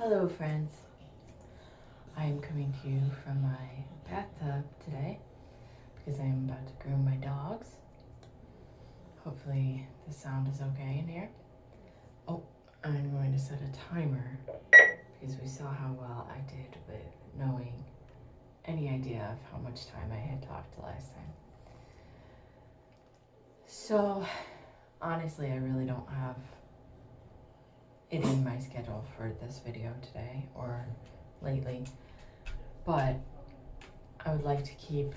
Hello friends, I am coming to you from my bathtub today because I am about to groom my dogs. Hopefully the sound is okay in here. Oh, I'm going to set a timer because we saw how well I did with knowing any idea of how much time I had talked last time. So honestly, I really don't have it in my schedule for this video today or lately, but I would like to keep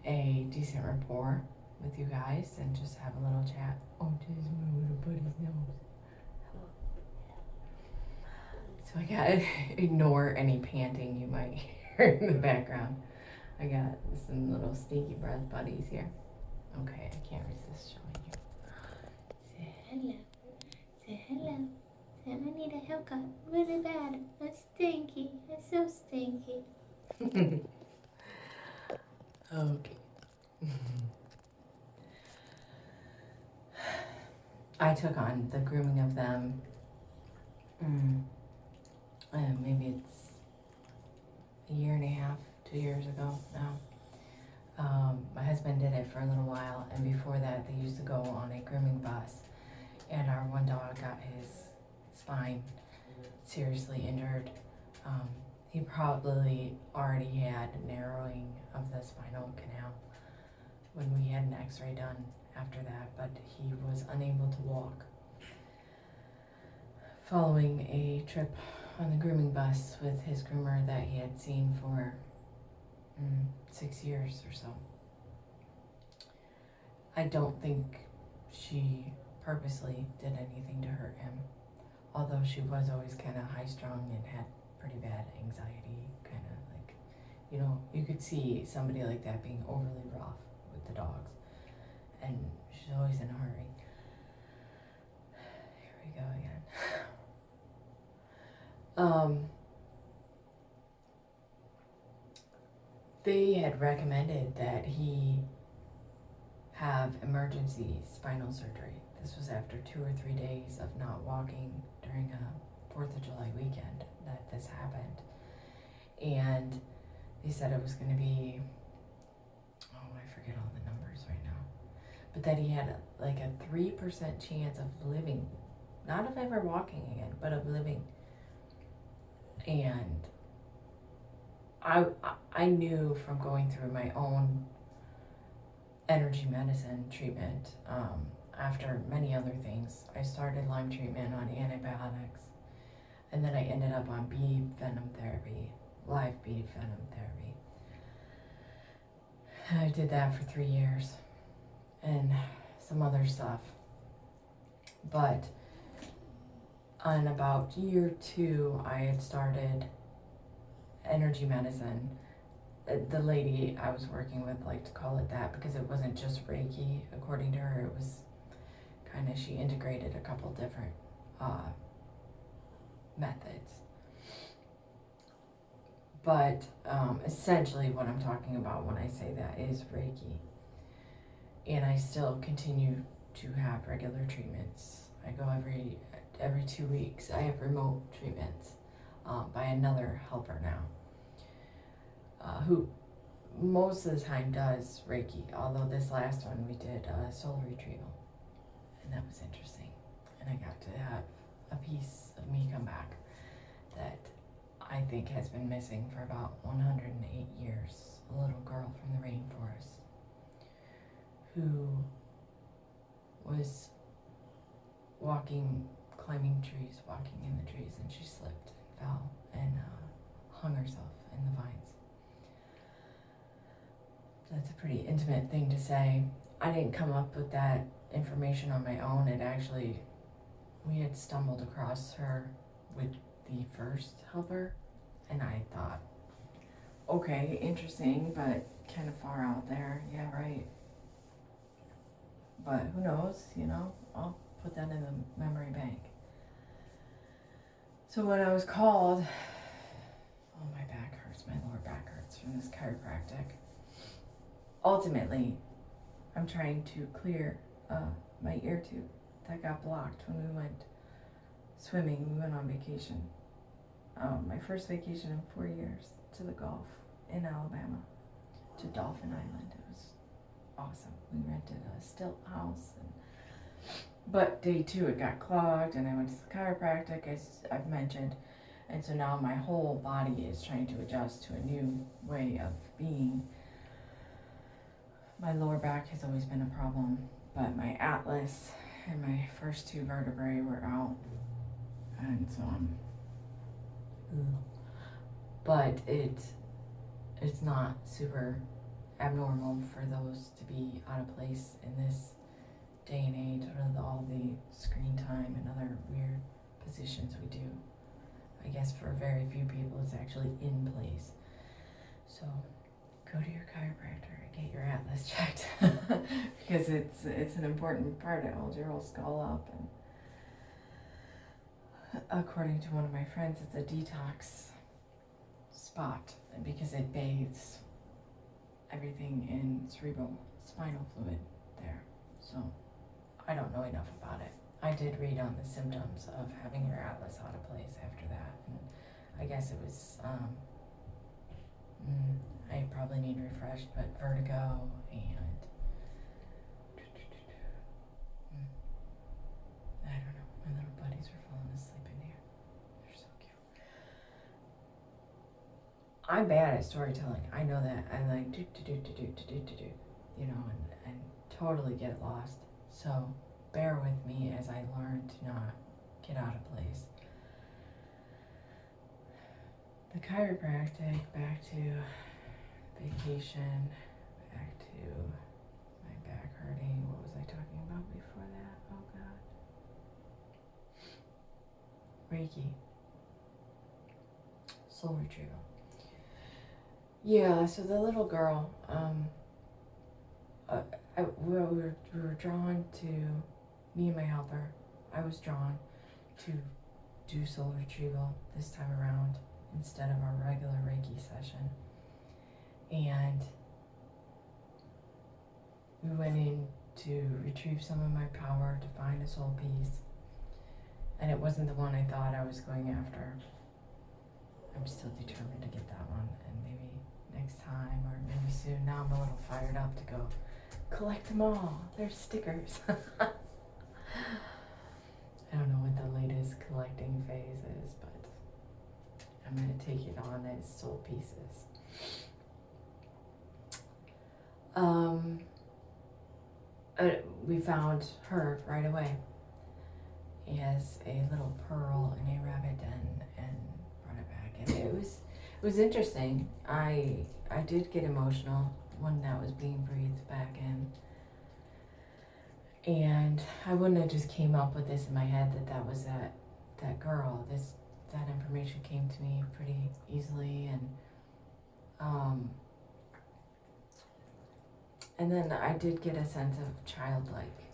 a decent rapport with you guys and just have a little chat. Oh, there's my little buddy's nose. So I gotta ignore any panting you might hear in the background. I got some little sneaky breath buddies here. Okay, I can't resist showing you. Say hello. Say hello. Say I need a haircut really bad. I'm stinky. I'm so stinky. Okay. I took on the grooming of them. Maybe it's a year and a half, 2 years ago now. My husband did it for a little while, and before that, they used to go on a grooming bus. And our one dog got his spine seriously injured. He probably already had narrowing of the spinal canal when we had an X-ray done after that, but he was unable to walk. Following a trip on the grooming bus with his groomer that he had seen for 6 years or so. I don't think she purposely did anything to hurt him, although she was always kind of high-strung and had pretty bad anxiety, kind of like, you know, you could see somebody like that being overly rough with the dogs, and she's always in a hurry. Here we go again. They had recommended that he have emergency spinal surgery. This was after 2 or 3 days of not walking during a 4th of July weekend that this happened. And they said it was going to be, I forget all the numbers right now, but that he had like a 3% chance of living, not of ever walking again, but of living. And I knew from going through my own energy medicine treatment, after many other things. I started Lyme treatment on antibiotics, and then I ended up on bee venom therapy, live bee venom therapy. And I did that for 3 years, and some other stuff. But on about year 2, I had started energy medicine. The lady I was working with liked to call it that because it wasn't just Reiki. According to her, it was kind of, she integrated a couple different methods. But essentially what I'm talking about when I say that is Reiki. And I still continue to have regular treatments. I go every 2 weeks. I have remote treatments by another helper now, who most of the time does Reiki, although this last one we did soul retrieval, and that was interesting. And I got to have a piece of me come back that I think has been missing for about 108 years. A little girl from the rainforest who was climbing trees, walking in the trees, and she slipped and fell and hung herself in the vines. That's a pretty intimate thing to say. I didn't come up with that information on my own. It actually, we had stumbled across her with the first helper, and I thought, okay, interesting, but kind of far out there. Yeah, right. But who knows, you know, I'll put that in the memory bank. So when I was called, oh, my back hurts, my lower back hurts from this chiropractic. Ultimately, I'm trying to clear my ear tube that got blocked when we went swimming. We went on vacation my first vacation in 4 years to the Gulf in Alabama, to Dolphin Island. It was awesome. We rented a stilt house, but day 2 it got clogged, and I went to the chiropractic, as I've mentioned, and so now my whole body is trying to adjust to a new way of being. My lower back has always been a problem, but my atlas and my first 2 vertebrae were out, and so but it's not super abnormal for those to be out of place in this day and age with all the screen time and other weird positions we do. I guess for very few people it's actually in place. So go to your chiropractor and get your atlas checked because it's an important part. It holds your whole skull up, and according to one of my friends, it's a detox spot because it bathes everything in cerebral spinal fluid there. So I don't know enough about it. I did read on the symptoms of having your atlas out of place after that, and I guess it was I probably need refreshed, but vertigo and I don't know. My little buddies were falling asleep in here. They're so cute. I'm bad at storytelling. I know that. I like do, you know, and totally get lost. So bear with me as I learn to not get out of place. The chiropractic, back to vacation, back to my back hurting. What was I talking about before that? Oh God. Reiki. Soul retrieval. Yeah, so the little girl, we were drawn to, me and my helper, I was drawn to do soul retrieval this time around instead of our regular Reiki session. And we went in to retrieve some of my power to find a soul piece. And it wasn't the one I thought I was going after. I'm still determined to get that one, and maybe next time or maybe soon. Now I'm a little fired up to go collect them all. They're stickers. I don't know what the latest collecting phase is, but I'm going to take it on as soul pieces. We found her right away. He has a little pearl in a rabbit den and brought it back. And it was interesting. I did get emotional when that was being breathed back in. And I wouldn't have just came up with this in my head that was that girl. That information came to me pretty easily, and then I did get a sense of childlike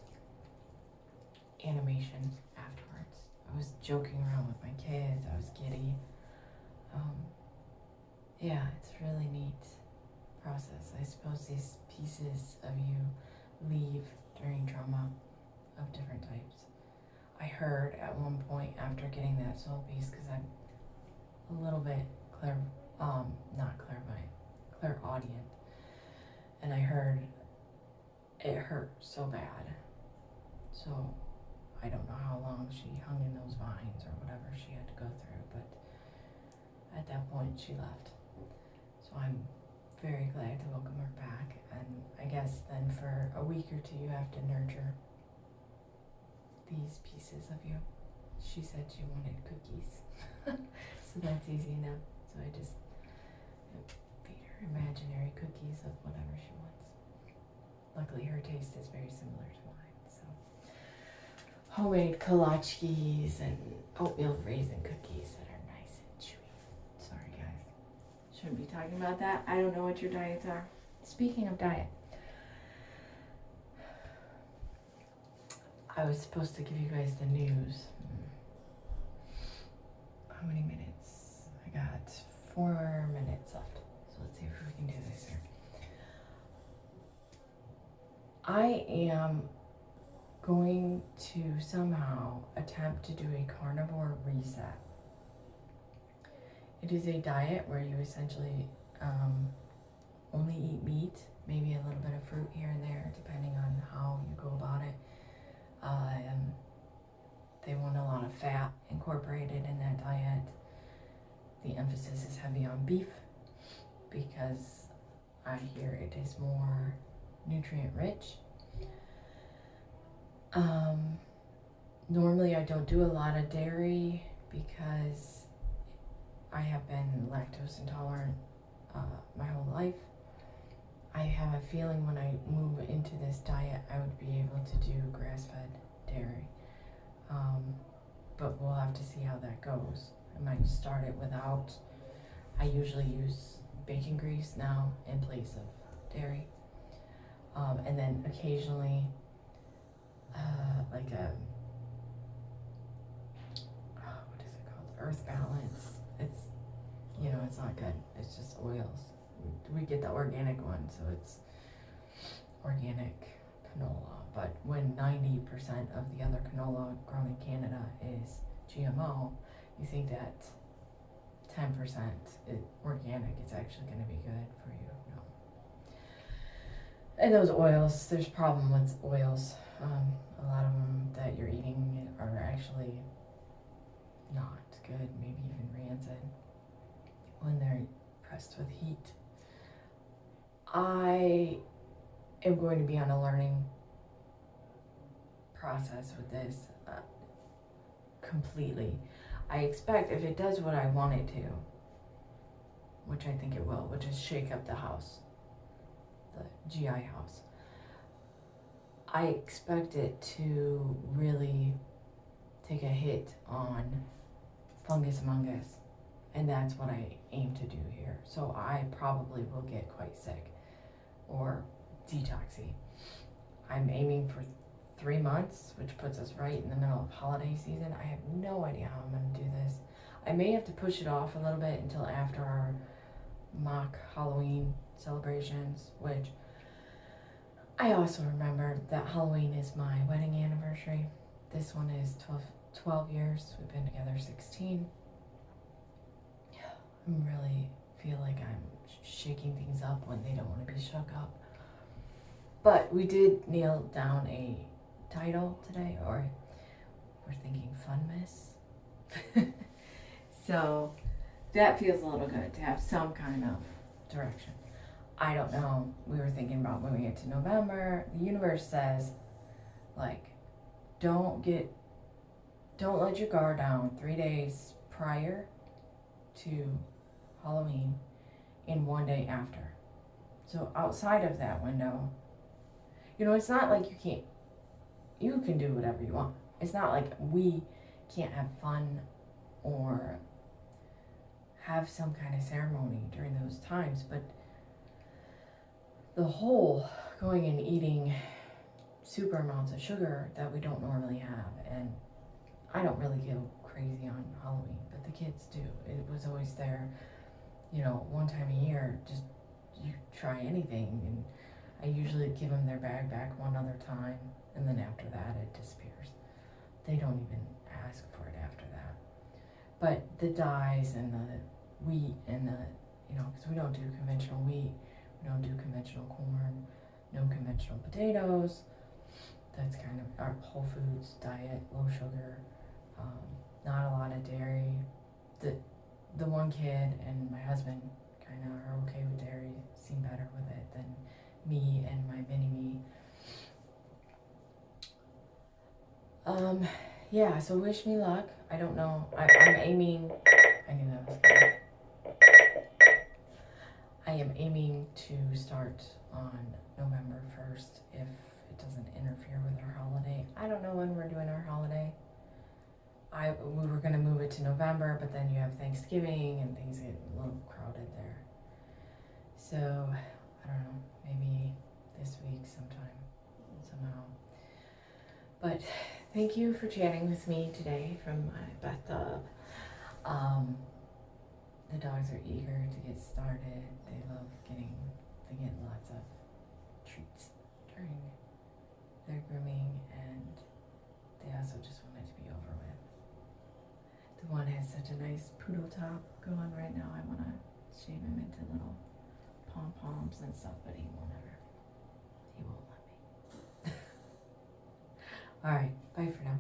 animation afterwards. I was joking around with my kids. I was giddy. Yeah, it's a really neat process. I suppose these pieces of you leave during trauma of different types. I heard at one point after getting that soul piece, because I'm a little bit clairaudient, and I heard it hurt so bad. So I don't know how long she hung in those vines or whatever she had to go through, but at that point she left. So I'm very glad to welcome her back, and I guess then for a week or two you have to nurture these pieces of you. She said she wanted cookies, so that's easy enough. So I just feed her imaginary cookies of whatever she wants. Luckily her taste is very similar to mine, so homemade kolachkis and oatmeal raisin cookies that are nice and chewy. Sorry guys, shouldn't be talking about that. I don't know what your diets are. Speaking of diet, I was supposed to give you guys the news. How many minutes? I got 4 minutes left. So let's see if we can do this here. I am going to somehow attempt to do a carnivore reset. It is a diet where you essentially only eat meat, maybe a little bit of fruit here and there, depending on how you go about it. They want a lot of fat incorporated in that diet. The emphasis is heavy on beef because I hear it is more nutrient rich. Normally I don't do a lot of dairy because I have been lactose intolerant my whole life. I have a feeling when I move into this diet I would be able to do grass-fed dairy. But we'll have to see how that goes. I might start it without. I usually use bacon grease now in place of dairy. And then occasionally like a, what is it called? Earth Balance. It's, it's not good. It's just oils. We get the organic one, so it's organic canola. But when 90% of the other canola grown in Canada is GMO, you think that 10% is organic is actually going to be good for you. No. And those oils, there's a problem with oils. A lot of them that you're eating are actually not good, maybe even rancid when they're pressed with heat. I am going to be on a learning process with this completely. I expect if it does what I want it to, which I think it will, which is shake up the house, the GI house, I expect it to really take a hit on fungus mungus, and that's what I aim to do here. So I probably will get quite sick or detoxy. I'm aiming for 3 months, which puts us right in the middle of holiday season. I have no idea how I'm going to do this. I may have to push it off a little bit until after our mock Halloween celebrations, which I also remember that Halloween is my wedding anniversary. This one is 12 years. We've been together 16. I really feel like I'm shaking things up when they don't want to be shook up. But we did nail down a title today, or we're thinking Funmas. So that feels a little good to have some kind of direction. I don't know. We were thinking about moving it to November. The universe says, like, don't let your guard down 3 days prior to Halloween and 1 day after. So outside of that window, it's not like you can do whatever you want. It's not like we can't have fun or have some kind of ceremony during those times, but the whole going and eating super amounts of sugar that we don't normally have, and I don't really go crazy on Halloween, but the kids do. It was always there, one time a year, just you try anything, and I usually give them their bag back one other time, and then after that it disappears. They don't even ask for it after that. But the dyes and the wheat and the, because we don't do conventional wheat, we don't do conventional corn, no conventional potatoes. That's kind of our whole foods diet, low sugar, not a lot of dairy. The one kid and my husband kind of are okay with dairy, seem better with it than me and my mini-me. Yeah, so wish me luck. I don't know. I'm aiming, I knew that was good. I am aiming to start on November 1st if it doesn't interfere with our holiday. I don't know when we're doing our holiday. We were going to move it to November, but then you have Thanksgiving and things get a little crowded there. So, I don't know, maybe this week somehow. But thank you for chatting with me today from my bathtub. The dogs are eager to get started. They get lots of treats during their grooming, and they also just want it to be over with. The one has such a nice poodle top going right now. I wanna shave him into little pom-poms and stuff, but he won't ever. He won't let me. Alright, bye for now.